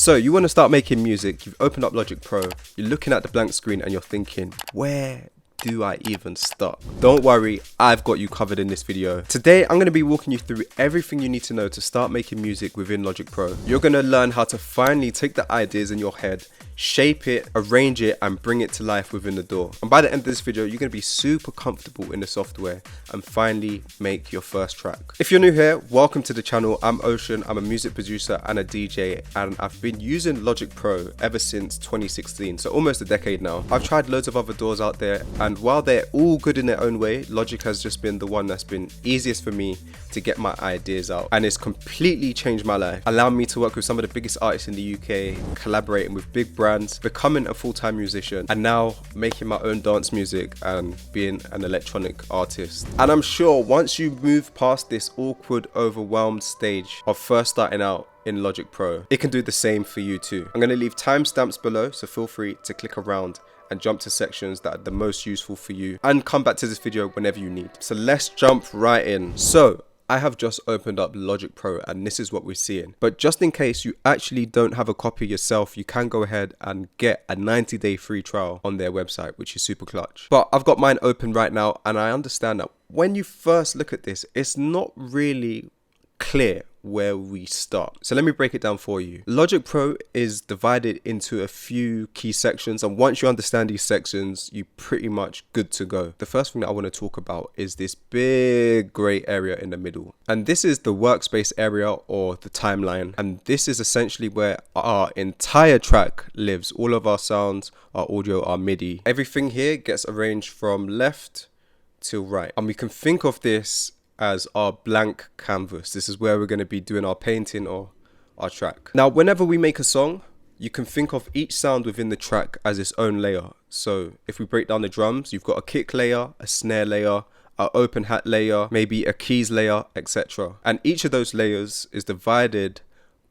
So you want to start making music, you've opened up Logic Pro, you're looking at the blank screen and you're thinking, where do I even start? Don't worry, I've got you covered in this video. Today, I'm going to be walking you through everything you need to know to start making music within Logic Pro. You're going to learn how to finally take the ideas in your head, shape it, arrange it, and bring it to life within the DAW. And by the end of this video, you're going to be super comfortable in the software and finally make your first track. If you're new here, welcome to the channel. I'm Ocean, I'm a music producer and a DJ, and I've been using Logic Pro ever since 2016, so almost a decade now. I've tried loads of other DAWs out there, and while they're all good in their own way, Logic has just been the one that's been easiest for me to get my ideas out, and it's completely changed my life, allowing me to work with some of the biggest artists in the UK, collaborating with big brands, becoming a full-time musician, and now making my own dance music and being an electronic artist. And I'm sure once you move past this awkward, overwhelmed stage of first starting out in Logic Pro, it can do the same for you too. I'm going to leave timestamps below, so feel free to click around and jump to sections that are the most useful for you, and come back to this video whenever you need. So let's jump right in. So I have just opened up Logic Pro and this is what we're seeing. But just in case you actually don't have a copy yourself, you can go ahead and get a 90-day free trial on their website, which is super clutch. But I've got mine open right now, and I understand that when you first look at this, it's not really clear where we start. So let me break it down for you. Logic Pro is divided into a few key sections, and once you understand these sections, you're pretty much good to go. The first thing that I want to talk about is this big gray area in the middle, and this is the workspace area or the timeline, and this is essentially where our entire track lives. All of our sounds, our audio, our MIDI, everything here gets arranged from left to right, and we can think of this as our blank canvas. This is where we're going to be doing our painting or our track. Now, whenever we make a song, you can think of each sound within the track as its own layer. So if we break down the drums, you've got a kick layer, a snare layer, an open hat layer, maybe a keys layer, etc. And each of those layers is divided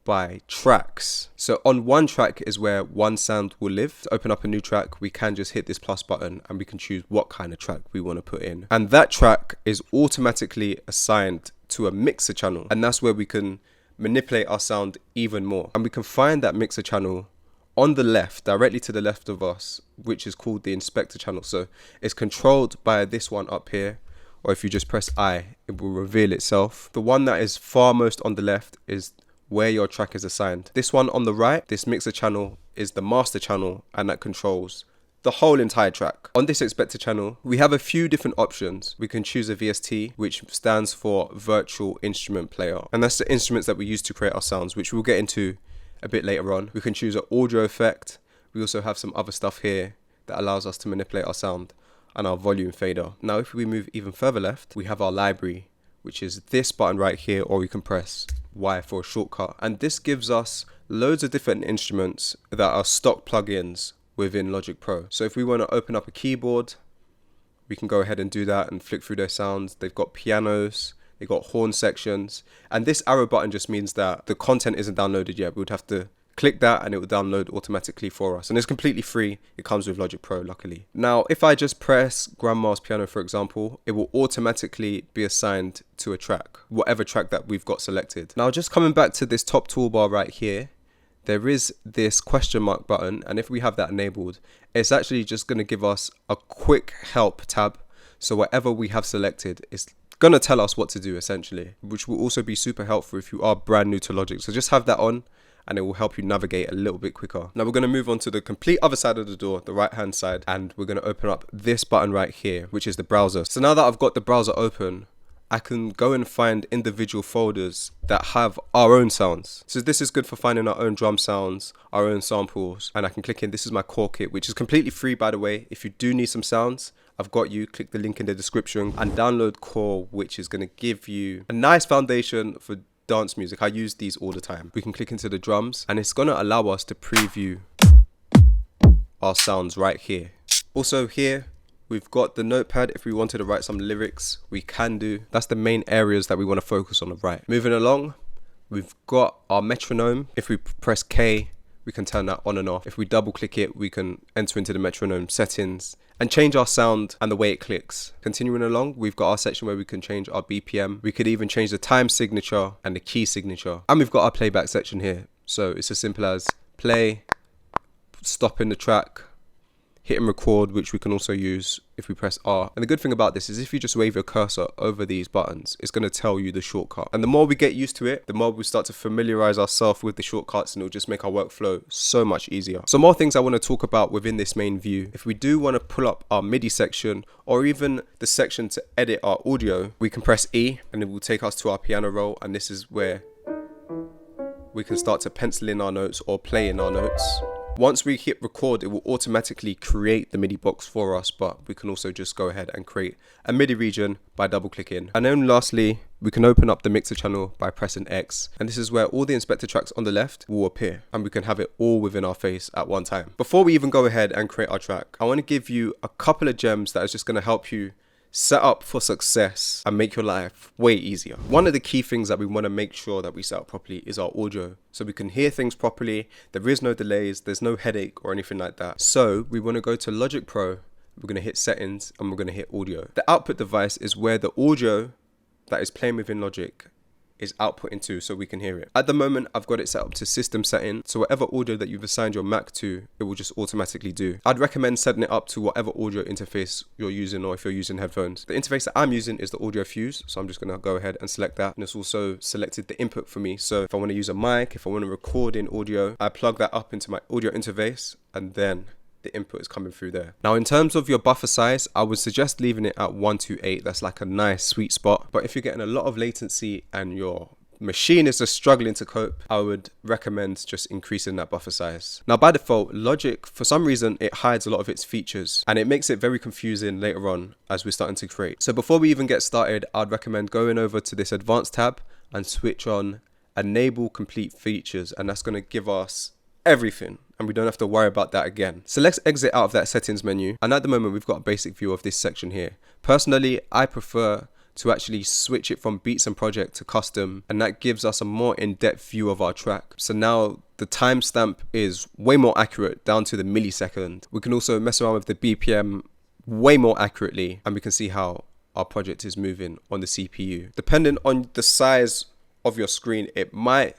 by tracks. So on one track is where one sound will live. To open up a new track, we can just hit this plus button and we can choose what kind of track we want to put in. And that track is automatically assigned to a mixer channel. And that's where we can manipulate our sound even more. And we can find that mixer channel on the left, directly to the left of us, which is called the inspector channel. So it's controlled by this one up here, or if you just press I, it will reveal itself. The one that is far most on the left is where your track is assigned. This one on the right, this mixer channel, is the master channel, and that controls the whole entire track. On this inspector channel, we have a few different options. We can choose a VST, which stands for virtual instrument player, and that's the instruments that we use to create our sounds, which we'll get into a bit later on. We can choose an audio effect. We also have some other stuff here that allows us to manipulate our sound, and our volume fader. Now if we move even further left, we have our library, which is this button right here, or we can press Y for a shortcut, and this gives us loads of different instruments that are stock plugins within Logic Pro. So if we want to open up a keyboard, we can go ahead and do that and flick through their sounds. They've got pianos, they've got horn sections, and this arrow button just means that the content isn't downloaded yet. We would have to click that and it will download automatically for us, and it's completely free. It comes with Logic Pro, luckily. Now if I just press Grandma's piano, for example, it will automatically be assigned to a track, whatever track that we've got selected. Now just coming back to this top toolbar right here, there is this question mark button, and if we have that enabled, it's actually just going to give us a quick help tab. So whatever we have selected is going to tell us what to do essentially, which will also be super helpful if you are brand new to Logic. So just have that on, and it will help you navigate a little bit quicker. Now we're going to move on to the complete other side of the door, the right hand side, and we're going to open up this button right here, which is the browser. So now that I've got the browser open, I can go and find individual folders that have our own sounds. So this is good for finding our own drum sounds, our own samples, and I can click in, this is my core kit, which is completely free, by the way. If you do need some sounds, I've got you. Click the link in the description and download Core, which is going to give you a nice foundation for dance music. I use these all the time. We can click into the drums, and it's going to allow us to preview our sounds right here. Also here, we've got the notepad. If we wanted to write some lyrics, we can do. That's the main areas that we want to focus on the right. Moving along, we've got our metronome. If we press K, we can turn that on and off. If we double click it, we can enter into the metronome settings and change our sound and the way it clicks. Continuing along, we've got our section where we can change our BPM. We could even change the time signature and the key signature. And we've got our playback section here. So it's as simple as play, stopping the track, hitting record, which we can also use if we press R. And the good thing about this is if you just wave your cursor over these buttons, it's going to tell you the shortcut. And the more we get used to it, the more we start to familiarize ourselves with the shortcuts, and it'll just make our workflow so much easier. Some more things I want to talk about within this main view. If we do want to pull up our MIDI section or even the section to edit our audio, we can press E and it will take us to our piano roll. And this is where we can start to pencil in our notes or play in our notes. Once we hit record, it will automatically create the MIDI box for us, but we can also just go ahead and create a MIDI region by double clicking. And then lastly, we can open up the mixer channel by pressing X. And this is where all the inspector tracks on the left will appear, and we can have it all within our face at one time. Before we even go ahead and create our track, I want to give you a couple of gems that is just going to help you set up for success and make your life way easier. One of the key things that we want to make sure that we set up properly is our audio, so we can hear things properly. There is no delays, there's no headache or anything like that. So we want to go to Logic Pro, we're going to hit settings, and we're going to hit audio. The output device is where the audio that is playing within Logic is output into, so we can hear it. At the moment, I've got it set up to system setting, so whatever audio that you've assigned your Mac to, it will just automatically do. I'd recommend setting it up to whatever audio interface you're using, or if you're using headphones. The interface that I'm using is the Audio Fuse, so I'm just gonna go ahead and select that. And it's also selected the input for me, so if I want to use a mic, if I want to record in audio, I plug that up into my audio interface, and then the input is coming through there. Now, in terms of your buffer size, I would suggest leaving it at 128. That's like a nice sweet spot. But if you're getting a lot of latency and your machine is just struggling to cope, I would recommend just increasing that buffer size. Now, by default, Logic, for some reason, it hides a lot of its features, and it makes it very confusing later on as we're starting to create. So before we even get started, I'd recommend going over to this advanced tab and switch on enable complete features, and that's going to give us everything, and we don't have to worry about that again. So let's exit out of that settings menu, and at the moment we've got a basic view of this section here. Personally, I prefer to actually switch it from beats and project to custom, and that gives us a more in-depth view of our track. So now the timestamp is way more accurate, down to the millisecond. We can also mess around with the BPM way more accurately, and we can see how our project is moving on the CPU. Depending on the size of your screen, it might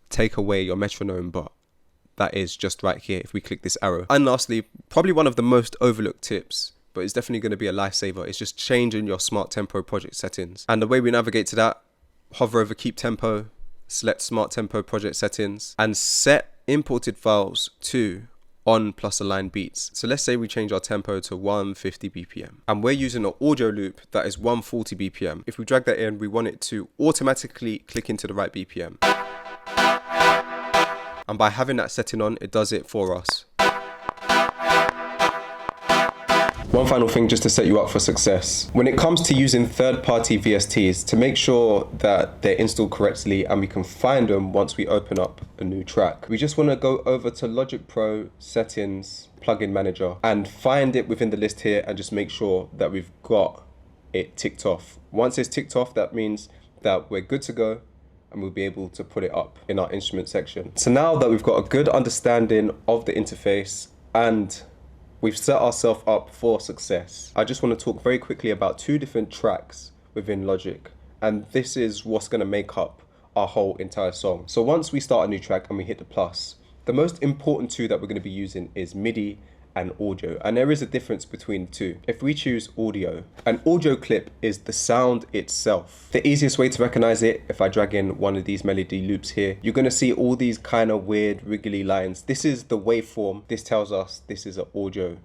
take away your metronome, but that is just right here if we click this arrow. And lastly, probably one of the most overlooked tips, but it's definitely going to be a lifesaver, it's just changing your smart tempo project settings. And the way we navigate to that, hover over keep tempo, select smart tempo project settings, and set imported files to on plus align beats. So let's say we change our tempo to 150 BPM, and we're using an audio loop that is 140 BPM. If we drag that in, we want it to automatically click into the right BPM. And by having that setting on, it does it for us. One final thing just to set you up for success. When it comes to using third-party VSTs, to make sure that they're installed correctly and we can find them once we open up a new track, we just want to go over to Logic Pro Settings, Plugin Manager, and find it within the list here and just make sure that we've got it ticked off. Once it's ticked off, that means that we're good to go, and we'll be able to put it up in our instrument section. So now that we've got a good understanding of the interface and we've set ourselves up for success, I just want to talk very quickly about two different tracks within Logic, and this is what's going to make up our whole entire song. So once we start a new track and we hit the plus, the most important two that we're going to be using is MIDI and audio, and there is a difference between the two. If we choose audio, an audio clip is the sound itself. The easiest way to recognize it, if I drag in one of these melody loops here, you're going to see all these kind of weird wriggly lines. This is the waveform. This tells us this is an audio.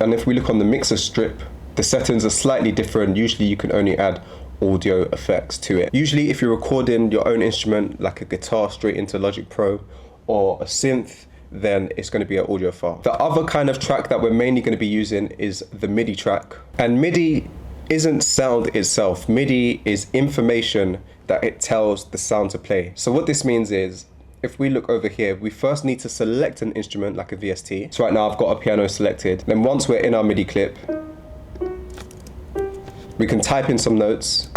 And if we look on the mixer strip, the settings are slightly different. Usually you can only add audio effects to it. Usually if you're recording your own instrument, like a guitar, straight into Logic Pro, or a synth, then it's going to be an audio file. The other kind of track that we're mainly going to be using is the MIDI track. And MIDI isn't sound itself. MIDI is information that it tells the sound to play. So what this means is, if we look over here, we first need to select an instrument like a VST. So right now I've got a piano selected. Then once we're in our MIDI clip, we can type in some notes.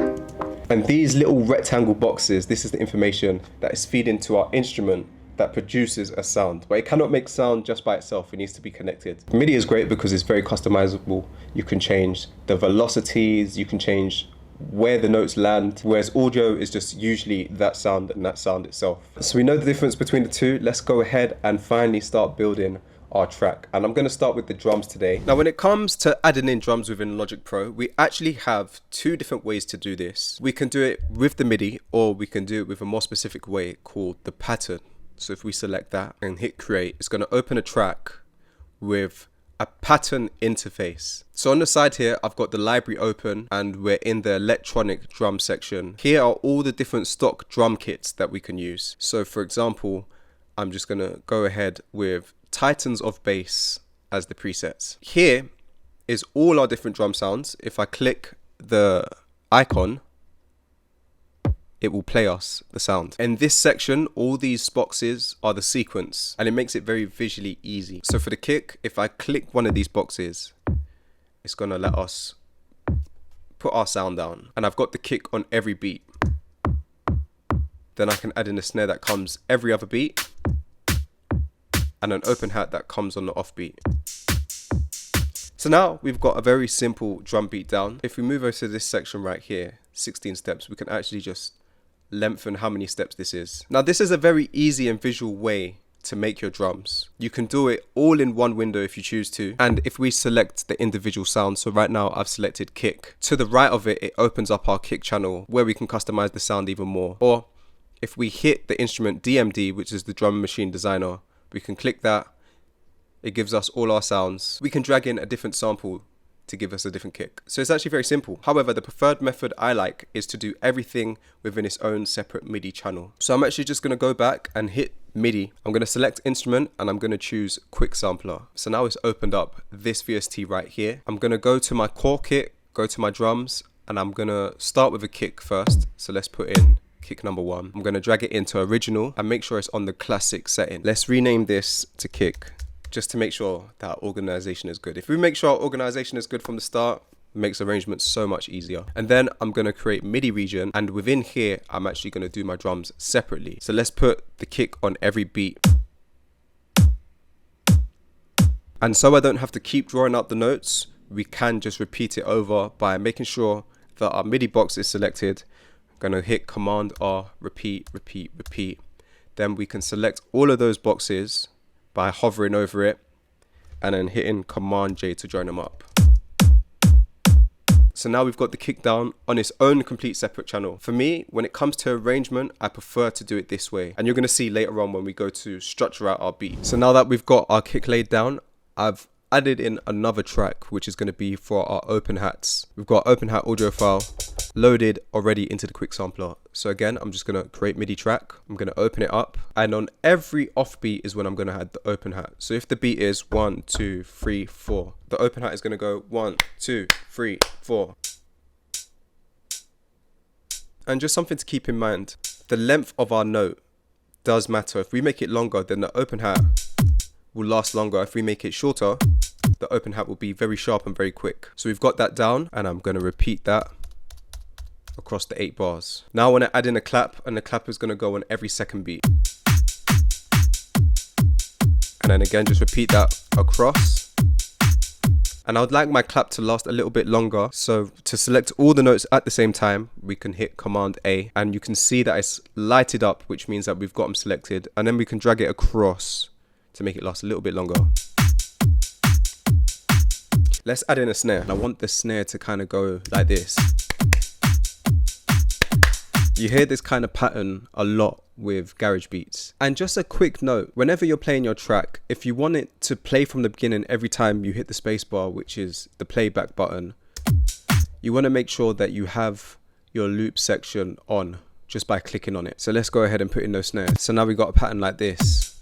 And these little rectangle boxes, this is the information that is feed into our instrument that produces a sound, but it cannot make sound just by itself. It needs to be connected. MIDI is great because it's very customizable. You can change the velocities, you can change where the notes land, whereas audio is just usually that sound and that sound itself. So we know the difference between the two. Let's go ahead and finally start building our track, and I'm going to start with the drums today. Now when it comes to adding in drums within Logic Pro, we actually have two different ways to do this. We can do it with the MIDI, or we can do it with a more specific way called the pattern. So if we select that and hit create, it's going to open a track with a pattern interface. So on the side here, I've got the library open and we're in the electronic drum section. Here are all the different stock drum kits that we can use. So for example, I'm just going to go ahead with Titans of Bass as the presets. Here is all our different drum sounds. If I click the icon, it will play us the sound. In this section, all these boxes are the sequence, and it makes it very visually easy. So for the kick, if I click one of these boxes, it's gonna let us put our sound down. And I've got the kick on every beat. Then I can add in a snare that comes every other beat, and an open hat that comes on the off beat. So now we've got a very simple drum beat down. If we move over to this section right here, 16 steps, we can actually just lengthen how many steps this is. Now this is a very easy and visual way to make your drums. You can do it all in one window if you choose to. And if we select the individual sounds, so right now I've selected kick. To the right of it, it opens up our kick channel where we can customize the sound even more. Or if we hit the instrument DMD, which is the drum machine designer, we can click that. It gives us all our sounds. We can drag in a different sample to give us a different kick. So it's actually very simple. However, the preferred method I like is to do everything within its own separate MIDI channel. So I'm actually just going to go back and hit MIDI. I'm going to select instrument and I'm going to choose quick sampler. So now it's opened up this VST right here. I'm going to go to my core kit, go to my drums, and I'm going to start with a kick first. So let's put in kick number 1. I'm going to drag it into original and make sure it's on the classic setting. Let's rename this to kick, just to make sure that organization is good. If we make sure our organization is good from the start, it makes arrangements so much easier. And then I'm going to create MIDI region, and within here I'm actually going to do my drums separately. So let's put the kick on every beat. And so I don't have to keep drawing out the notes, we can just repeat it over by making sure that our MIDI box is selected. I'm going to hit Command R, repeat, repeat, repeat. Then we can select all of those boxes by hovering over it and then hitting Command J to join them up. So now we've got the kick down on its own complete separate channel. For me, when it comes to arrangement, I prefer to do it this way. And you're going to see later on when we go to structure out our beat. So now that we've got our kick laid down, I've added in another track, which is going to be for our open hats. We've got open hat audio file loaded already into the quick sampler. So again, I'm just going to create MIDI track. I'm going to open it up, and on every offbeat is when I'm going to add the open hat. So if the beat is 1, 2, 3, 4, the open hat is going to go 1, 2, 3, 4. And just something to keep in mind, the length of our note does matter. If we make it longer, then the open hat will last longer. If we make it shorter, the open hat will be very sharp and very quick. So we've got that down, and I'm going to repeat that across the 8 bars. Now I want to add in a clap, and the clap is going to go on every second beat. And then again, just repeat that across. And I would like my clap to last a little bit longer. So to select all the notes at the same time, we can hit Command A, and you can see that it's lighted up, which means that we've got them selected. And then we can drag it across to make it last a little bit longer. Let's add in a snare. I want the snare to kind of go like this. You hear this kind of pattern a lot with garage beats. And just a quick note, whenever you're playing your track, if you want it to play from the beginning every time you hit the space bar, which is the playback button, you want to make sure that you have your loop section on just by clicking on it. So let's go ahead and put in those snares. So now we've got a pattern like this.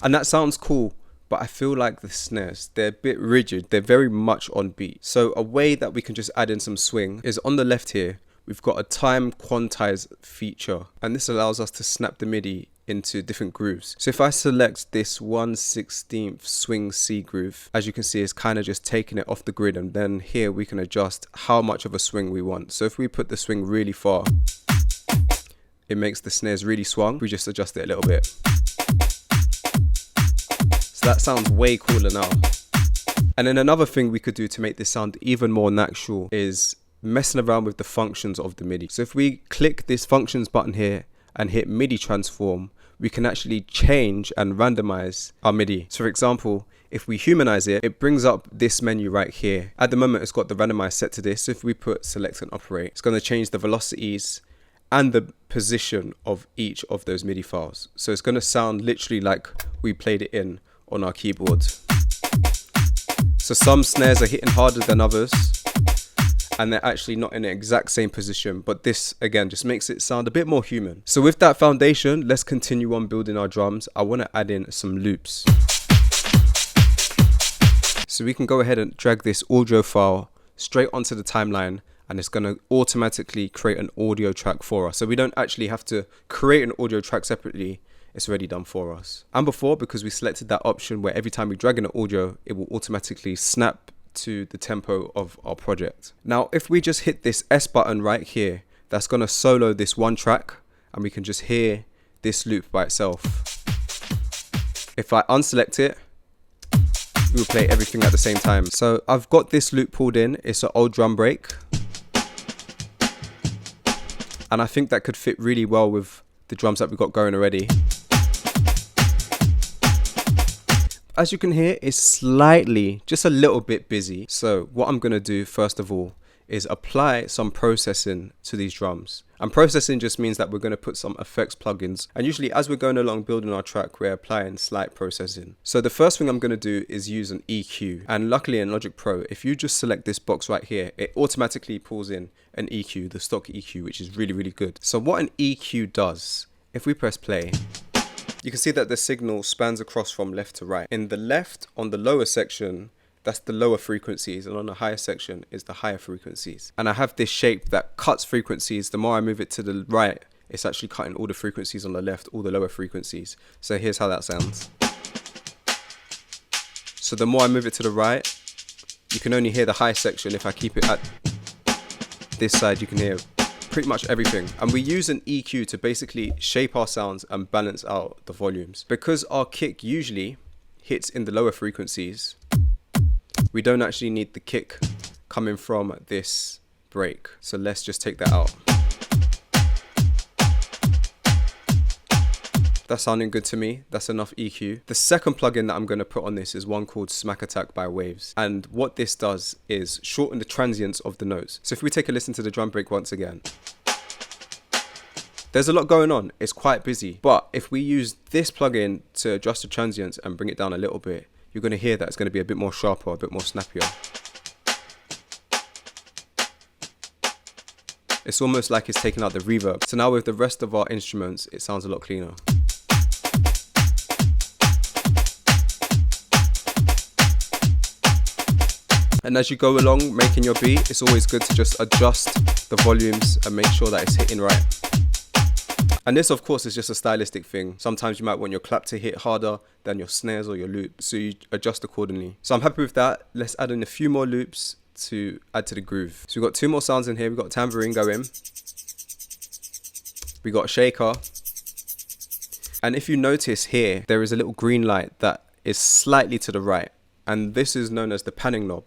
And that sounds cool, but I feel like the snares, they're a bit rigid. They're very much on beat. So a way that we can just add in some swing is on the left here, we've got a time quantize feature, and this allows us to snap the MIDI into different grooves. So if I select this 1/16 swing C groove, as you can see, it's kind of just taking it off the grid, and then here we can adjust how much of a swing we want. So if we put the swing really far, it makes the snares really swung. We just adjust it a little bit. So that sounds way cooler now. And then another thing we could do to make this sound even more natural is messing around with the functions of the MIDI. So if we click this functions button here and hit MIDI transform, we can actually change and randomize our MIDI. So for example, if we humanize it, it brings up this menu right here. At the moment, it's got the randomize set to this. So if we put select and operate, it's going to change the velocities and the position of each of those MIDI files. So it's going to sound literally like we played it in on our keyboard. So some snares are hitting harder than others, and they're actually not in the exact same position, but this again just makes it sound a bit more human. So with that foundation, let's continue on building our drums. I want to add in some loops. So we can go ahead and drag this audio file straight onto the timeline, and it's going to automatically create an audio track for us. So we don't actually have to create an audio track separately. It's already done for us. And before, because we selected that option where every time we drag in an audio, it will automatically snap to the tempo of our project. Now, if we just hit this S button right here, that's going to solo this one track, and we can just hear this loop by itself. If I unselect it, we will play everything at the same time. So I've got this loop pulled in. It's an old drum break, and I think that could fit really well with the drums that we've got going already. As you can hear, it's slightly, just a little bit busy. So what I'm going to do first of all is apply some processing to these drums. And processing just means that we're going to put some effects plugins. And usually as we're going along building our track, we're applying slight processing. So the first thing I'm going to do is use an EQ. And luckily in Logic Pro, if you just select this box right here, it automatically pulls in an EQ, the stock EQ, which is really, really good. So what an EQ does, if we press play, you can see that the signal spans across from left to right. In the left, on the lower section, that's the lower frequencies, and on the higher section is the higher frequencies. And I have this shape that cuts frequencies. The more I move it to the right, it's actually cutting all the frequencies on the left, all the lower frequencies. So here's how that sounds. So the more I move it to the right, you can only hear the high section. If I keep it at this side, you can hear pretty much everything. And we use an EQ to basically shape our sounds and balance out the volumes. Because our kick usually hits in the lower frequencies, we don't actually need the kick coming from this break. So let's just take that out. That's sounding good to me. That's enough EQ. The second plugin that I'm going to put on this is one called Smack Attack by Waves. And what this does is shorten the transients of the notes. So if we take a listen to the drum break once again, there's a lot going on. It's quite busy. But if we use this plugin to adjust the transients and bring it down a little bit, you're going to hear that it's going to be a bit more sharper, a bit more snappier. It's almost like it's taking out the reverb. So now with the rest of our instruments, it sounds a lot cleaner. And as you go along making your beat, it's always good to just adjust the volumes and make sure that it's hitting right. And this, of course, is just a stylistic thing. Sometimes you might want your clap to hit harder than your snares or your loop, so you adjust accordingly. So I'm happy with that. Let's add in a few more loops to add to the groove. So we've got two more sounds in here. We've got tambourine going. We got shaker. And if you notice here, there is a little green light that is slightly to the right. And this is known as the panning knob.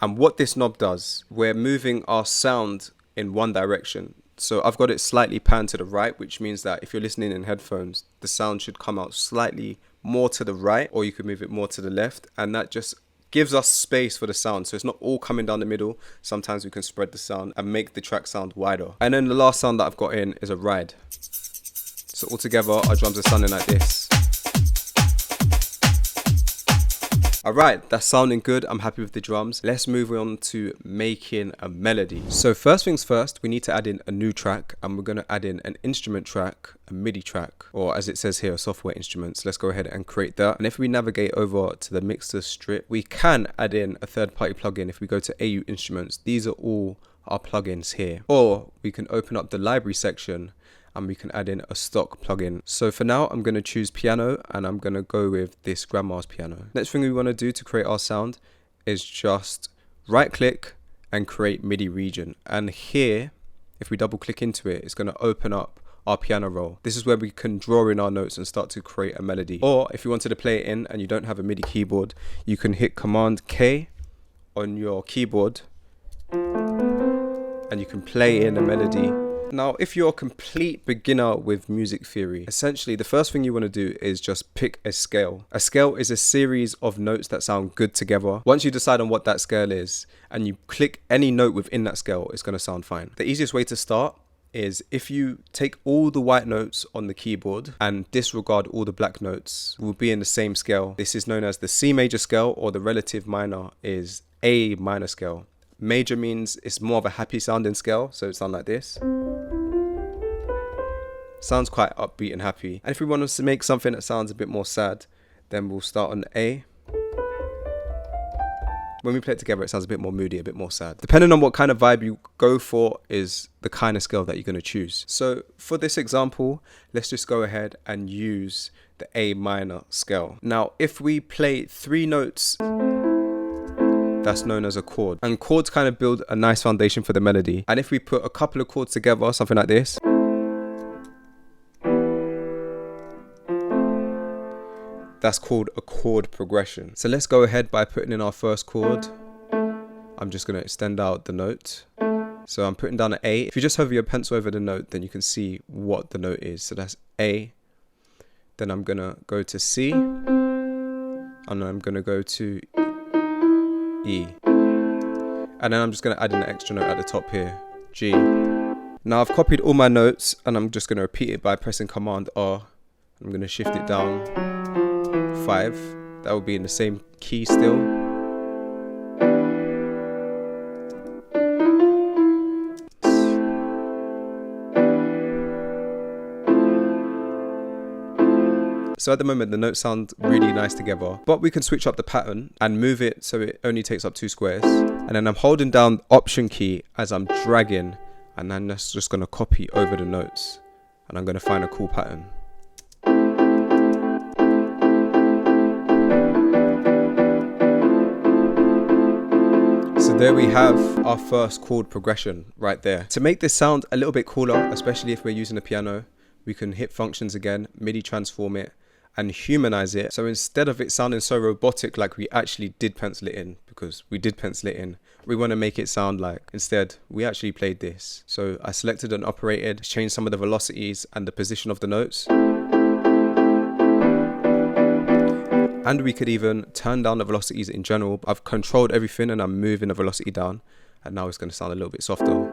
And what this knob does, we're moving our sound in one direction. So I've got it slightly panned to the right, which means that if you're listening in headphones, the sound should come out slightly more to the right, or you could move it more to the left. And that just gives us space for the sound. So it's not all coming down the middle. Sometimes we can spread the sound and make the track sound wider. And then the last sound that I've got in is a ride. So altogether, our drums are sounding like this. Alright, that's sounding good. I'm happy with the drums. Let's move on to making a melody. So first things first, we need to add in a new track, and we're going to add in an instrument track, a MIDI track, or as it says here, software instruments. Let's go ahead and create that. And if we navigate over to the mixer strip, we can add in a third-party plugin. If we go to AU Instruments, these are all our plugins here. Or we can open up the library section and we can add in a stock plugin. So for now, I'm going to choose piano, and I'm going to go with this Grandma's piano. Next thing we want to do to create our sound is just right click and create MIDI region. And here, if we double click into it, it's going to open up our piano roll. This is where we can draw in our notes and start to create a melody. Or if you wanted to play it in and you don't have a MIDI keyboard, you can hit Command K on your keyboard and you can play in a melody. Now, if you're a complete beginner with music theory, essentially the first thing you want to do is just pick a scale. A scale is a series of notes that sound good together. Once you decide on what that scale is and you click any note within that scale, it's going to sound fine. The easiest way to start is if you take all the white notes on the keyboard and disregard all the black notes, will be in the same scale. This is known as the C major scale, or the relative minor is A minor scale. Major means it's more of a happy sounding scale, so it sounds like this. Sounds quite upbeat and happy. And if we want to make something that sounds a bit more sad, then we'll start on A. When we play it together, it sounds a bit more moody, a bit more sad. Depending on what kind of vibe you go for is the kind of scale that you're going to choose. So for this example, let's just go ahead and use the A minor scale. Now, if we play 3 notes, that's known as a chord. And chords kind of build a nice foundation for the melody. And if we put a couple of chords together, something like this, that's called a chord progression. So let's go ahead by putting in our first chord. I'm just going to extend out the note. So I'm putting down an A. If you just hover your pencil over the note, then you can see what the note is. So that's A. Then I'm going to go to C. And I'm going to go to E. And then I'm just going to add an extra note at the top here, G. Now I've copied all my notes and I'm just going to repeat it by pressing Command R. I'm going to shift it down 5. That will be in the same key still. So at the moment the notes sound really nice together, but we can switch up the pattern and move it so it only takes up 2 squares. And then I'm holding down Option key as I'm dragging, and then that's just going to copy over the notes, and I'm going to find a cool pattern. So there we have our first chord progression right there. To make this sound a little bit cooler, especially if we're using a piano, we can hit functions again, MIDI transform it, and humanize it. So instead of it sounding so robotic like we actually did pencil it in, because we did pencil it in, we want to make it sound like instead we actually played this. So I selected and operated, changed some of the velocities and the position of the notes. And we could even turn down the velocities in general. I've controlled everything and I'm moving the velocity down, and now it's going to sound a little bit softer.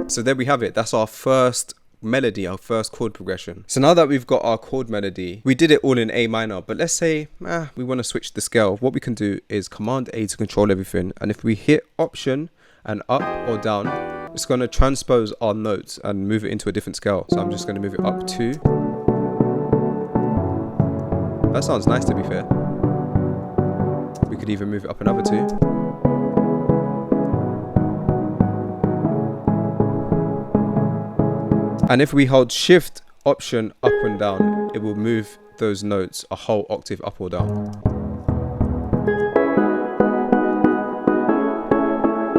So there we have it. That's our first melody, our first chord progression. So now that we've got our chord melody, we did it all in A minor, but let's say we want to switch the scale. What we can do is Command A to control everything, and if we hit Option and up or down, it's going to transpose our notes and move it into a different scale. So I'm just going to move it up 2. That sounds nice, to be fair. We could even move it up another 2. And if we hold Shift, Option, up and down, it will move those notes a whole octave up or down.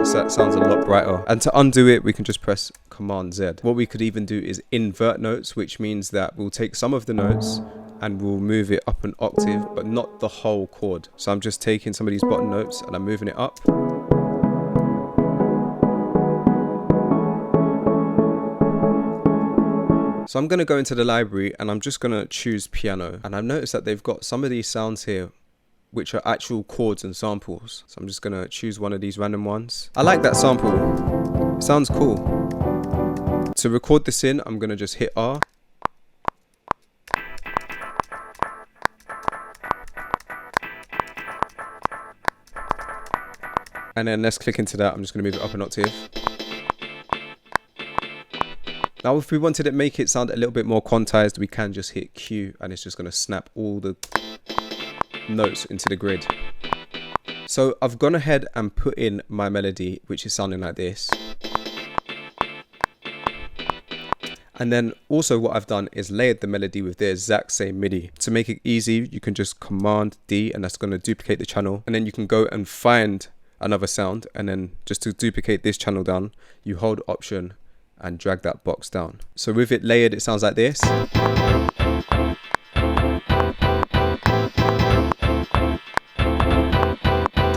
So that sounds a lot brighter. And to undo it, we can just press Command Z. What we could even do is invert notes, which means that we'll take some of the notes and we'll move it up an octave, but not the whole chord. So I'm just taking some of these bottom notes and I'm moving it up. So I'm going to go into the library and I'm just going to choose piano. And I've noticed that they've got some of these sounds here which are actual chords and samples. So I'm just going to choose one of these random ones. I like that sample. It sounds cool. To record this in, I'm going to just hit R. And then let's click into that. I'm just going to move it up an octave. Now if we wanted to make it sound a little bit more quantized, we can just hit Q and it's just going to snap all the notes into the grid. So I've gone ahead and put in my melody, which is sounding like this. And then also what I've done is layered the melody with the exact same MIDI. To make it easy, you can just Command D and that's going to duplicate the channel. And then you can go and find another sound, and then just to duplicate this channel down, you hold Option and drag that box down. So with it layered, it sounds like this.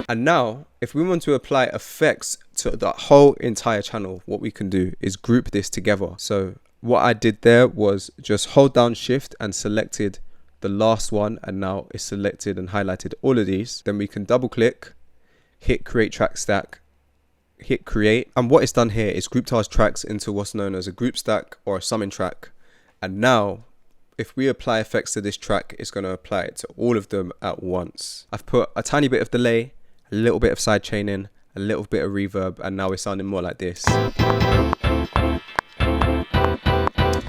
And now, if we want to apply effects to the whole entire channel, what we can do is group this together. So what I did there was just hold down shift and selected the last one, and now it's selected and highlighted all of these. Then we can double click, hit create track stack, hit create, and what it's done here is grouped our tracks into what's known as a group stack or a summing track. And now if we apply effects to this track, it's going to apply it to all of them at once. I've put a tiny bit of delay, a little bit of side chaining, a little bit of reverb, and now it's sounding more like this.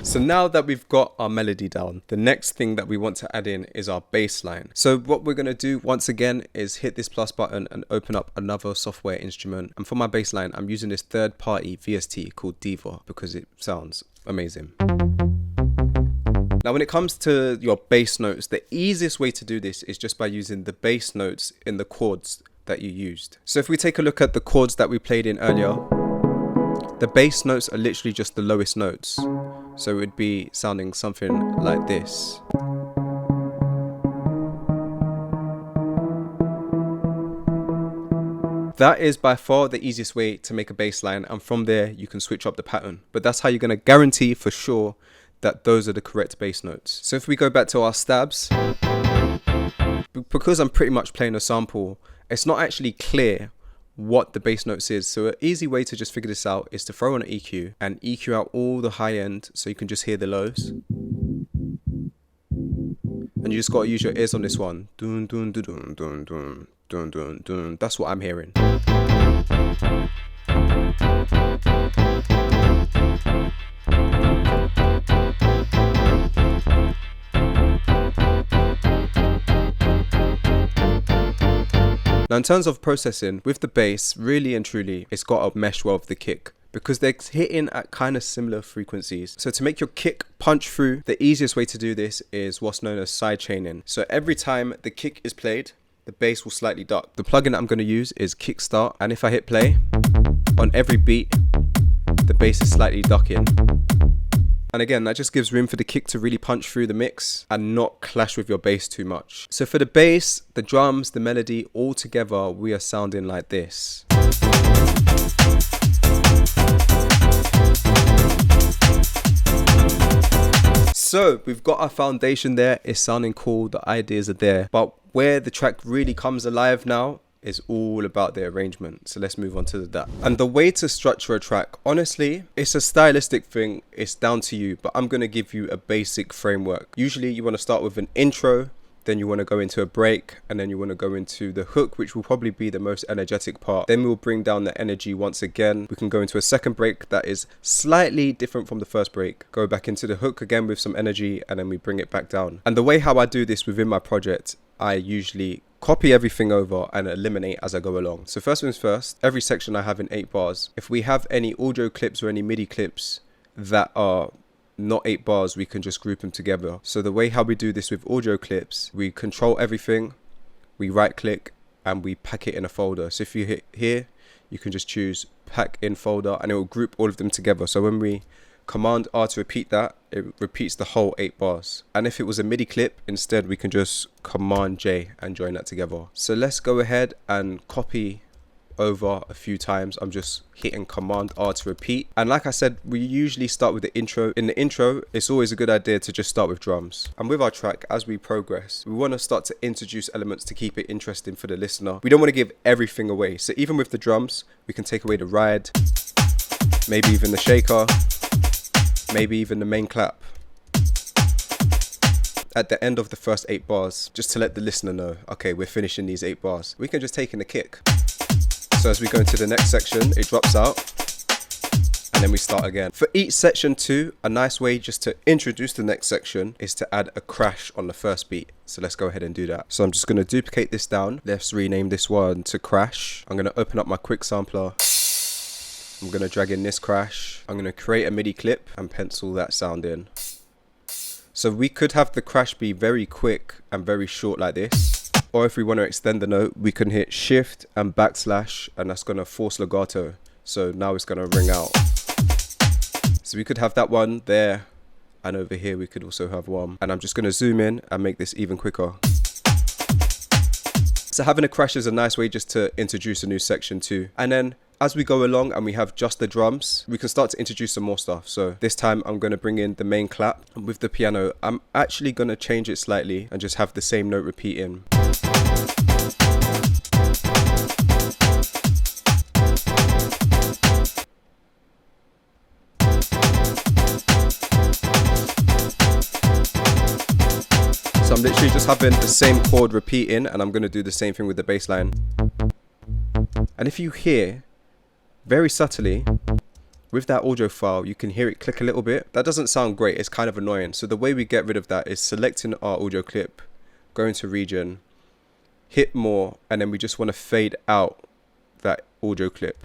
So now that we've got our melody down, the next thing that we want to add in is our bass line. So what we're going to do once again is hit this plus button and open up another software instrument. And for my bass line, I'm using this third-party VST called Diva because it sounds amazing. Now when it comes to your bass notes, the easiest way to do this is just by using the bass notes in the chords that you used. So if we take a look at the chords that we played in earlier, the bass notes are literally just the lowest notes. So it would be sounding something like this. That is by far the easiest way to make a bass line, and from there you can switch up the pattern. But that's how you're going to guarantee for sure that those are the correct bass notes. So if we go back to our stabs, because I'm pretty much playing a sample, it's not actually clear what the bass notes is. So an easy way to just figure this out is to throw on an EQ and EQ out all the high end so you can just hear the lows. And you just got to use your ears on this one. Dun, dun, dun, dun, dun, dun, dun, dun, dun. That's what I'm hearing. Now in terms of processing, with the bass, really and truly, it's got to mesh well with the kick because they're hitting at kind of similar frequencies. So to make your kick punch through, the easiest way to do this is what's known as side chaining. So every time the kick is played, the bass will slightly duck. The plugin that I'm going to use is Kickstart, and if I hit play, on every beat, the bass is slightly ducking. And again, that just gives room for the kick to really punch through the mix and not clash with your bass too much. So for the bass, the drums, the melody, all together, we are sounding like this. So we've got our foundation there, it's sounding cool, the ideas are there. But where the track really comes alive now is all about the arrangement. So let's move on to that. And the way to structure a track, honestly, it's a stylistic thing, it's down to you, but I'm going to give you a basic framework. Usually you want to start with an intro, then you want to go into a break, and then you want to go into the hook, which will probably be the most energetic part. Then we'll bring down the energy once again. We can go into a second break that is slightly different from the first break. Go back into the hook again with some energy, and then we bring it back down. And the way how I do this within my project, I usually copy everything over and eliminate as I go along. So first things first, every section I have in 8 bars. If we have any audio clips or any MIDI clips that are not 8 bars, we can just group them together. So the way how we do this with audio clips, we control everything, we right click, and we pack it in a folder. So if you hit here, you can just choose pack in folder and it will group all of them together. So when we Command R to repeat that, it repeats the whole 8 bars. And if it was a MIDI clip, instead we can just Command J and join that together. So let's go ahead and copy over a few times. I'm just hitting Command R to repeat. And like I said, we usually start with the intro. In the intro, it's always a good idea to just start with drums. And with our track, as we progress, we want to start to introduce elements to keep it interesting for the listener. We don't want to give everything away. So even with the drums, we can take away the ride, maybe even the shaker, maybe even the main clap at the end of the first 8 bars, just to let the listener know, okay, we're finishing these 8 bars. We can just take in the kick. So as we go into the next section, it drops out and then we start again. For each section too, a nice way just to introduce the next section is to add a crash on the first beat. So let's go ahead and do that. So I'm just going to duplicate this down. Let's rename this one to crash. I'm going to open up my quick sampler. I'm going to drag in this crash. I'm going to create a MIDI clip and pencil that sound in. So we could have the crash be very quick and very short like this. Or if we want to extend the note, we can hit shift and backslash, and that's going to force legato. So now it's going to ring out. So we could have that one there, and over here we could also have one. And I'm just going to zoom in and make this even quicker. So having a crash is a nice way just to introduce a new section too. And then as we go along and we have just the drums, we can start to introduce some more stuff. So this time I'm going to bring in the main clap. And with the piano, I'm actually going to change it slightly and just have the same note repeating. So I'm literally just having the same chord repeating, and I'm going to do the same thing with the bass line. And if you hear, very subtly, with that audio file, you can hear it click a little bit. That doesn't sound great, it's kind of annoying. So the way we get rid of that is selecting our audio clip, going to region, hit more, and then we just want to fade out that audio clip.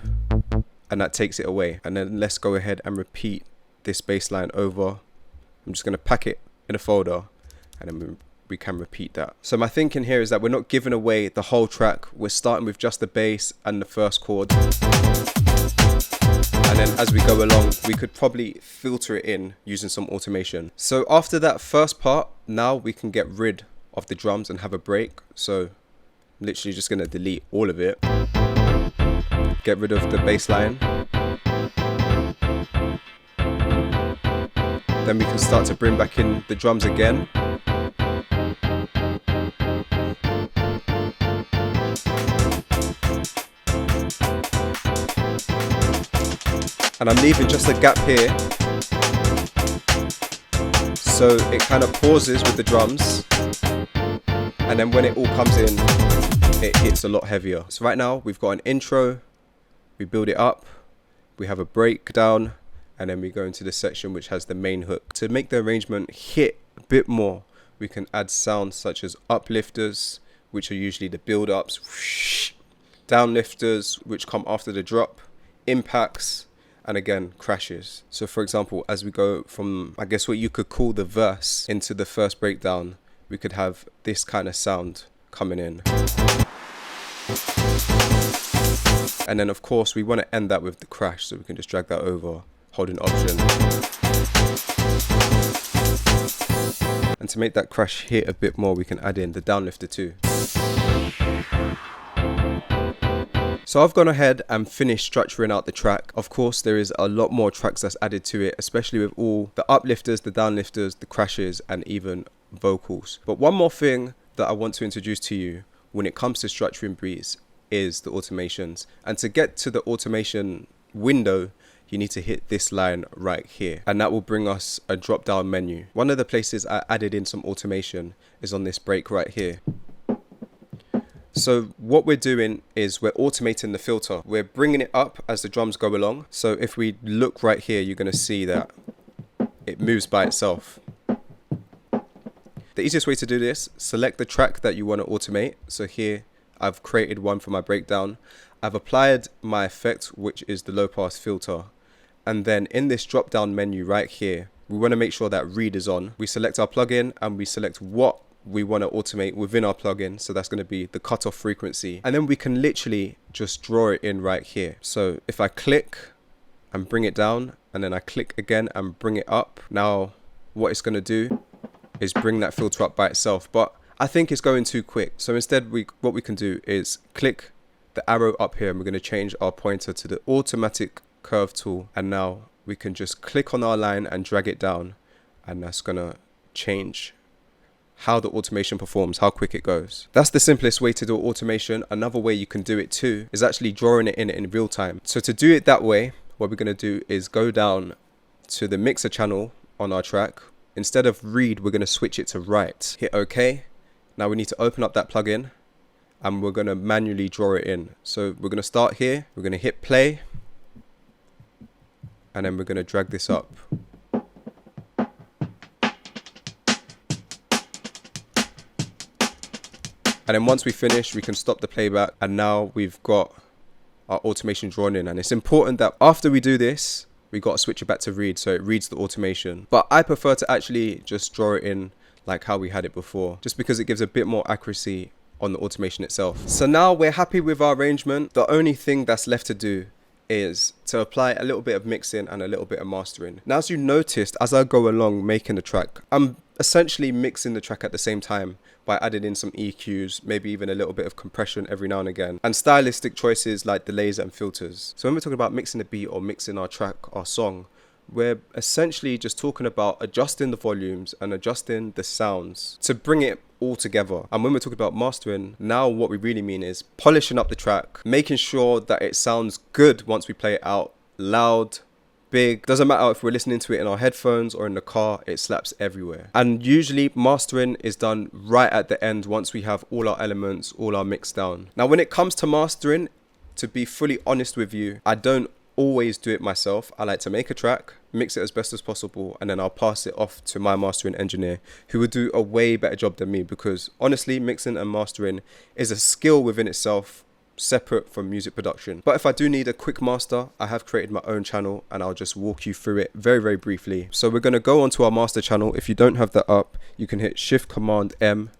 And that takes it away. And then let's go ahead and repeat this bass line over. I'm just going to pack it in a folder, and then we can repeat that. So my thinking here is that we're not giving away the whole track. We're starting with just the bass and the first chord. And then as we go along, we could probably filter it in using some automation. So after that first part, now we can get rid of the drums and have a break. So I'm literally just going to delete all of it. Get rid of the bass line. Then we can start to bring back in the drums again. And I'm leaving just a gap here, so it kind of pauses with the drums, and then when it all comes in, it hits a lot heavier. So right now we've got an intro, we build it up, we have a breakdown, and then we go into the section which has the main hook. To make the arrangement hit a bit more, we can add sounds such as uplifters, which are usually the build-ups, downlifters, which come after the drop, impacts, and again crashes. So for example, as we go from, I guess what you could call the verse into the first breakdown, we could have this kind of sound coming in. And then of course we want to end that with the crash, so we can just drag that over, holding Option. And to make that crash hit a bit more, we can add in the downlifter too. So I've gone ahead and finished structuring out the track. Of course, there is a lot more tracks that's added to it, especially with all the uplifters, the downlifters, the crashes, and even vocals. But one more thing that I want to introduce to you when it comes to structuring beats is the automations. And to get to the automation window, you need to hit this line right here, and that will bring us a drop down menu. One of the places I added in some automation is on this break right here. So what we're doing is we're automating the filter. We're bringing it up as the drums go along. So if we look right here, you're going to see that it moves by itself. The easiest way to do this, select the track that you want to automate. So here I've created one for my breakdown. I've applied my effect, which is the low pass filter. And then in this drop down menu right here, we want to make sure that read is on. We select our plugin and we select what we want to automate within our plugin. So that's going to be the cutoff frequency. And then we can literally just draw it in right here. So if I click and bring it down, and then I click again and bring it up, now what it's going to do is bring that filter up by itself. But I think it's going too quick. So instead, what we can do is click the arrow up here, and we're going to change our pointer to the automatic curve tool. And now we can just click on our line and drag it down, and that's going to change how the automation performs, how quick it goes. That's the simplest way to do automation. Another way you can do it too is actually drawing it in real time. So to do it that way, what we're going to do is go down to the mixer channel on our track. Instead of read, we're going to switch it to write. Hit OK. Now we need to open up that plugin, and we're going to manually draw it in. So we're going to start here, we're going to hit play, and then we're going to drag this up. And then once we finish, we can stop the playback, and now we've got our automation drawn in. And it's important that after we do this, we got to switch it back to read, so it reads the automation. But I prefer to actually just draw it in like how we had it before, just because it gives a bit more accuracy on the automation itself. So now we're happy with our arrangement. The only thing that's left to do is to apply a little bit of mixing and a little bit of mastering. Now, as you noticed, as I go along making the track, I'm essentially mixing the track at the same time by adding in some EQs, maybe even a little bit of compression every now and again, and stylistic choices like delays and filters. So when we're talking about mixing the beat or mixing our track, our song, we're essentially just talking about adjusting the volumes and adjusting the sounds to bring it all together. And when we're talking about mastering, now what we really mean is polishing up the track, making sure that it sounds good once we play it out, loud, big. Doesn't matter if we're listening to it in our headphones or in the car, it slaps everywhere. And usually mastering is done right at the end once we have all our elements, all our mix down. Now when it comes to mastering, to be fully honest with you, I don't always do it myself. I like to make a track, mix it as best as possible, and then I'll pass it off to my mastering engineer, who will do a way better job than me, because honestly, mixing and mastering is a skill within itself, separate from music production. But if I do need a quick master, I have created my own channel and I'll just walk you through it very, very briefly. So we're going to go onto our master channel. If you don't have that up, you can hit Shift Command M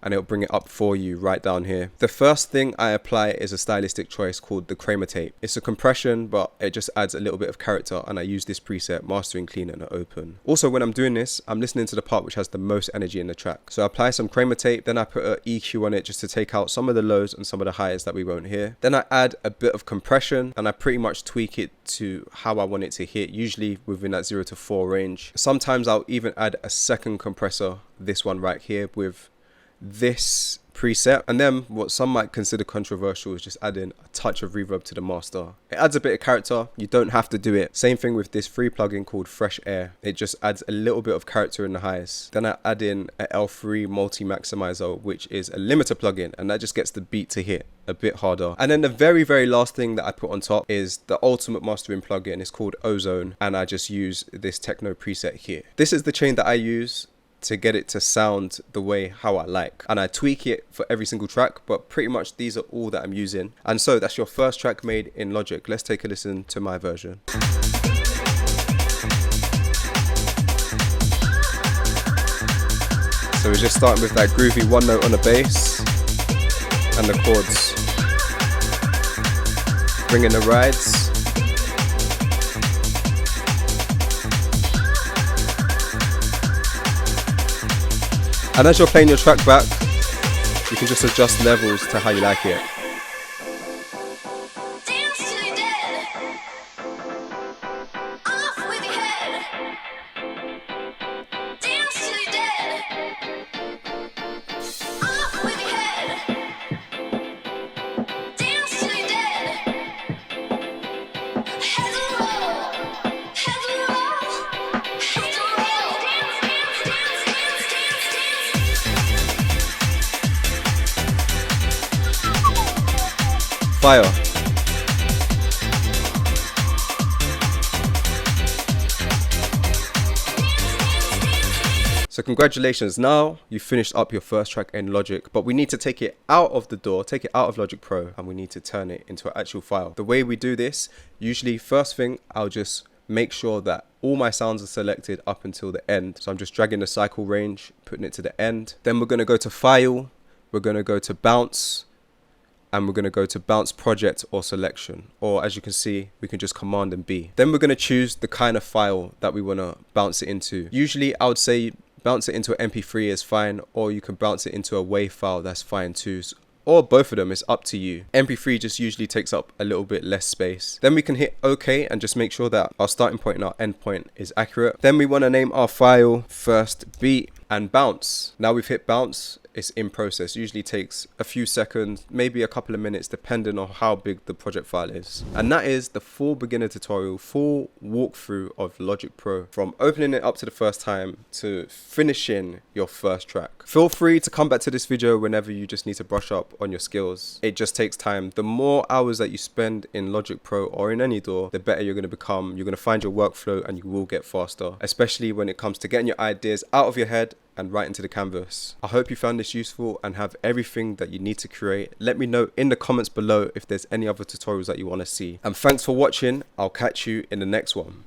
and it'll bring it up for you right down here. The first thing I apply is a stylistic choice called the Kramer tape. It's a compression, but it just adds a little bit of character, and I use this preset, mastering clean and open. Also, when I'm doing this, I'm listening to the part which has the most energy in the track. So I apply some Kramer tape, then I put an EQ on it just to take out some of the lows and some of the highs that we won't hear. Then I add a bit of compression and I pretty much tweak it to how I want it to hit, usually within that 0 to 4 range. Sometimes I'll even add a second compressor, this one right here, with this preset. And then what some might consider controversial is just adding a touch of reverb to the master. It adds a bit of character. You don't have to do it. Same thing with this free plugin called Fresh Air. It just adds a little bit of character in the highs. Then I add in a L3 multi maximizer, which is a limiter plugin, and that just gets the beat to hit a bit harder. And then the very, very last thing that I put on top is the ultimate mastering plugin. It's called Ozone, and I just use this techno preset here. This is the chain that I use to get it to sound the way how I like, and I tweak it for every single track, but pretty much these are all that I'm using. And so that's your first track made in Logic. Let's take a listen to my version. So we're just starting with that groovy one note on the bass and the chords, bringing the rides. And as you're playing your track back, you can just adjust levels to how you like it. Fire. So congratulations, now you've finished up your first track in Logic, but we need to take it out of the door, take it out of Logic Pro, and we need to turn it into an actual file. The way we do this, usually first thing, I'll just make sure that all my sounds are selected up until the end. So I'm just dragging the cycle range, putting it to the end. Then we're going to go to File, we're going to go to Bounce, and we're going to go to Bounce Project or Selection, or as you can see, we can just Command and B. Then we're going to choose the kind of file that we want to bounce it into. Usually I would say bounce it into an MP3 is fine, or you can bounce it into a WAV file, that's fine too. Or both of them, is up to you. MP3 just usually takes up a little bit less space. Then we can hit OK and just make sure that our starting point and our end point is accurate. Then we want to name our file First Beat and Bounce. Now we've hit Bounce, it's in process. Usually takes a few seconds, maybe a couple of minutes, depending on how big the project file is. And that is the full beginner tutorial, full walkthrough of Logic Pro, from opening it up to the first time to finishing your first track. Feel free to come back to this video whenever you just need to brush up on your skills. It just takes time. The more hours that you spend in Logic Pro or in any DAW, the better you're going to become. You're going to find your workflow and you will get faster, especially when it comes to getting your ideas out of your head and right into the canvas. I hope you found this useful and have everything that you need to create. Let me know in the comments below if there's any other tutorials that you want to see. And thanks for watching. I'll catch you in the next one.